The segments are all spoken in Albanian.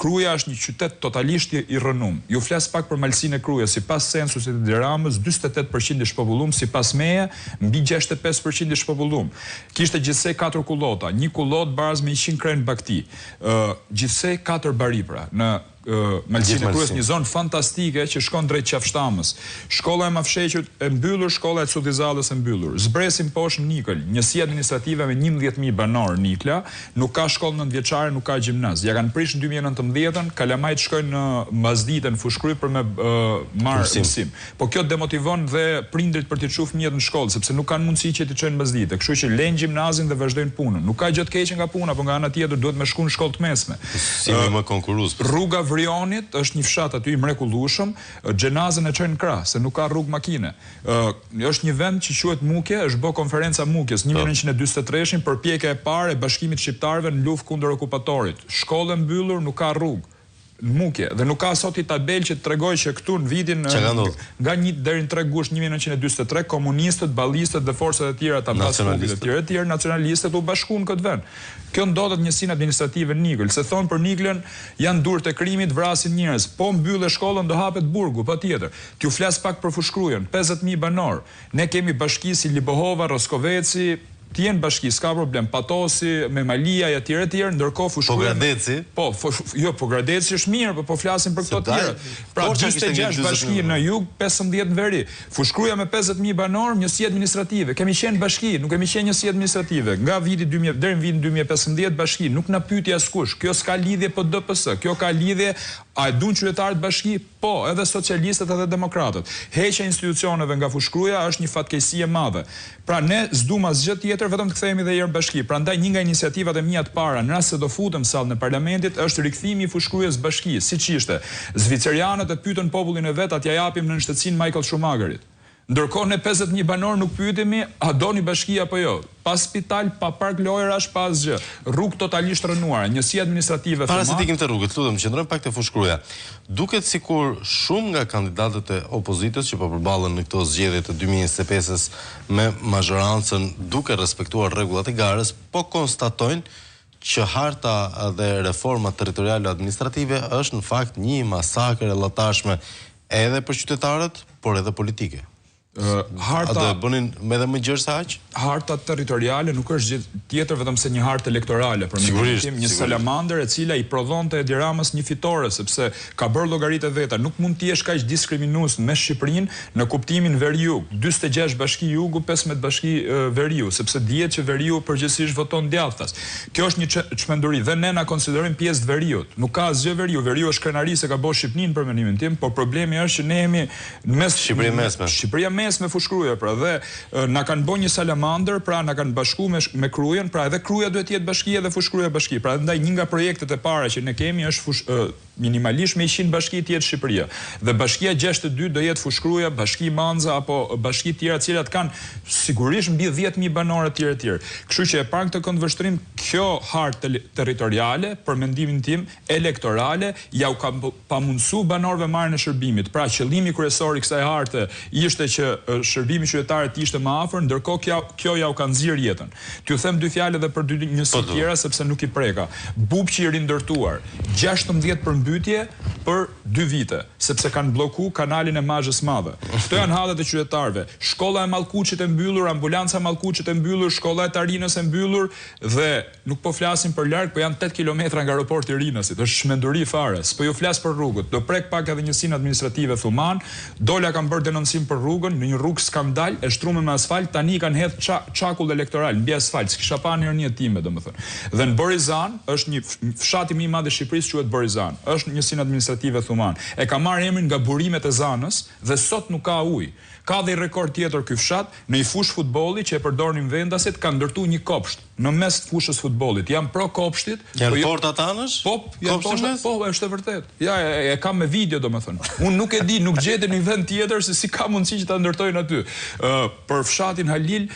Kruja është një qytet totalisht i rënum. Ju flas pak për malsinë e Krujës, sipas censusit të Tiranës, 48% i shpopulluar, sipas meje, mbi 65% i shpopulluar. Kishte gjithsej 4 kullota, një kullot baraz me 100 kren bakti. Gjithsej 4 baripra në malsinë e Krujës, një zonë fantastike që shkon drejt qafshtamës. Shkolla e Mafshequt e mbyllur, shkolla e Cudizallës e mbyllur. Zbresim poshtë Nikël, njësi administrative me 11.000 banor Nikla, nuk ka shkollë nëntëvjeçare, nuk ka gjimnaz. Ja kanë prish në 2019-ën, kalamajt shkojnë në Mazditën, Fushkryp për me marrë mësim. Po kjo demotivon dhe prindrit për t'i çuar fëmijët në shkollë, sepse nuk kanë mundësi që t'i çojnë në Mazditë. Kështu që lejnë gjimnazin dhe vazhdojnë punën. Nuk ka gjë të keqe nga puna, por nga ana tjetër duhet me shkuën në shkollë të mesme. Si më konkurrues. Rruga Vrionit është një fshat aty i mrekullueshëm, xhenazën e çojnë krah, se nuk ka rrugë makine. Është një vend që quhet Mukje, është bë konferenca Mukjes 1943-shin, përpjekja e parë e Bashkimit Shqiptarëve në luftë kundër okupatorit. Shkollë mbyllur, nuk ka rrugë. Në Mukje, dhe nuk ka sot i tabel që të tregoj që këtu në vitin nga 1 deri në 3 gusht 1943 komunistët, ballistët dhe forcat e tjera të Bashkimit të tjerë nacionalistët u bashkuan këtë vend. Kjo ndodhet njësinë administrative në Nikël, se thonë për Niklën janë durë të krimit, vrasin njerëz. Po mbyllë shkollën do hapet burgu, patjetër. T'ju flas pak për Fushkrujën, 50.000 banor. Ne kemi bashki si Libohova, Roskoveci, t'jenë bashki, s'ka problem, Patosi, me Malia, e tjerë, ndërkohë Fushkruja... Po Gradeci? Po Gradeci është mirë, po flasim për këto tjera. Pra 26 bashki në jug, 15 në veri. Fushkruja me 50.000 banor, njësi administrative. Kemi qenë bashki, nuk kemi qenë njësi administrative. Nga viti 2000 deri në vitin 2015 bashki, nuk na pyeti askush. Kjo s'ka lidhje po ДПС, kjo ka lidhje a e duan qytetarët bashki? Po, edhe socialistët edhe demokratët. Heqja e institucioneve nga Fushkruja është një fatkeqësi e madhe. Pra ne s'duam asgjë tjetër, vetëm të kthehemi dhe herë bashki. Prandaj një nga iniciativat e mia të para, në rast se do futem sallën e parlamentit, është rikthimi i Fushkrujës bashki, siç ishte. Zvicerianët e pyetën popullin e vet, atja japim në shtetësinë Michael Schumacherit. Ndërkohë ne 50.000 banor nuk pyetemi a doni bashki apo jo. Pa spital, pa park lojrash, pa asgjë. Rrugë totalisht rënuara, njësi administrative. Para se t'ikim të rrugët, lutem, qëndrojmë pak te Fushkruja. Duket sikur shumë nga kandidatët e opozitës që po përballen në këto zgjedhje të 2025-s me mazhorancën duke respektuar rregullat e garës, po konstatojnë që harta dhe reforma territoriale administrative është në fakt një masakër e llëtashme edhe për qytetarët, por edhe politike. A do e bënin me dhe më gjërë sa aq? Harta territoriale nuk është gjithë tjetër vetëm se një hartë elektorale, për një salamandër e cila i prodhonte Edi Ramës një fitore, sepse ka bërë llogaritë veta. Nuk mund të jesh kaq diskriminues me Shqipërinë në kuptimin veri-jug, 46 bashki jugu, 15 bashki veri-ju, sepse dihet që veri-ju përgjithsisht voton djathtas. Kjo është një çmenduri dhe ne na konsiderojmë pjesë të veri-jut. Nuk ka asgjë veri-ju, veri-ju është krenari se ka bërë Shqipërinë për mendimin tim, por problemi është që ne jemi mes Shqipëria mesme Fushkruja, pra dhe na kanë bërë një salamandër, pra na kanë bashkuar me Krujën, pra edhe Kruja duhet të jetë bashki edhe Fushkruja bashki. Pra ndaj një nga projektet e para që ne kemi është minimalisht me 100 bashki të jetë Shqipëria. Dhe bashkia 62 do jetë Fushkruja, bashki Manza apo bashki tjera të cilat kanë sigurisht mbi 10.000 banorë të tjerë. Kështu që e para këtë këndvështrim, kjo hartë territoriale, për mendimin tim, elektorale, ja u ka pamundsu banorëve marrjen e shërbimit. Pra qëllimi kryesor i kësaj harte ishte që shërbimi qytetarit ishte më afër, ndërkohë kjo ja u ka nxjerr jetën. T'ju them dy fjalë edhe për dy njësi tjera sepse nuk i preka. Bubqi i rindërtuar, 16 përmbytje për 2 vite, sepse kanë blloku kanalin e Mazhës Madhe. Këto janë hallet e qytetarëve. Shkolla e Mallkuçit e mbyllur, ambulanca e Mallkuçit e mbyllur, shkolla e Tarinës e mbyllur dhe nuk po flasim për larg, po janë 8 kilometra nga aeroporti i Rinasit. Është shmenduri fare. S'po ju flas për rrugët. Do prek pak edhe njësinë administrative Thuman. Dola kanë bërë denoncim për rrugën, në një rrugë skandal, e shtruar me asfalt, tani kanë hedh çakull elektoral mbi asfalt. S'kisha pa në një time, domethënë. Dhe në Borizan është një fshat më i madh i Shqipërisë, quhet Borizan. Është njësinë administrative Thuman. E ka marrë emrin nga burimet e Zanës dhe sot nuk ka ujë. Ka dhe rekord tjetër ky fshat, në një fushë futbolli që e përdornin vendasit, kanë ndërtuar një kopsht në mes të fushës futbollit. Jam pro kopshtit. Janë portat anësh? Po, është e vërtet. Ja, e kam me video domethënë. Unë nuk e di, nuk gjetë në një vend tjetër se si ka mundësi që ta ndërtojnë aty. Për fshatin Halil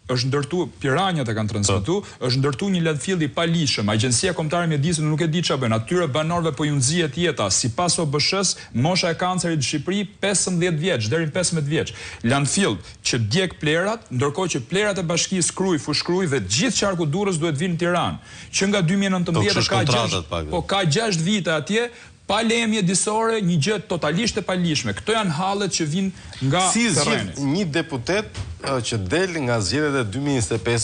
është ndërtu, Piranjat e kanë transmetu, është ndërtu një landfill i palishëm. Agjencia Kombëtare e Mjedisit nuk e di çfarë bën. Atyre banorëve po ju nxihet jeta. Sipas OBSH-s, mosha e kancerit në Shqipëri 15 vjeç deri në 15 vjeç. Landfill që djeg plerat, ndërkohë që plerat e bashkisë Krujë, Fushkruj dhe gjithë qarku Durrës duhet vinë në Tiranë. Që nga 2019 ka 6 vite atje, pa lemje disore, një gjë totalisht e palishme. Këto janë hallet që vinë nga terreni. Si një deputet që del nga zgjedhjet e 2025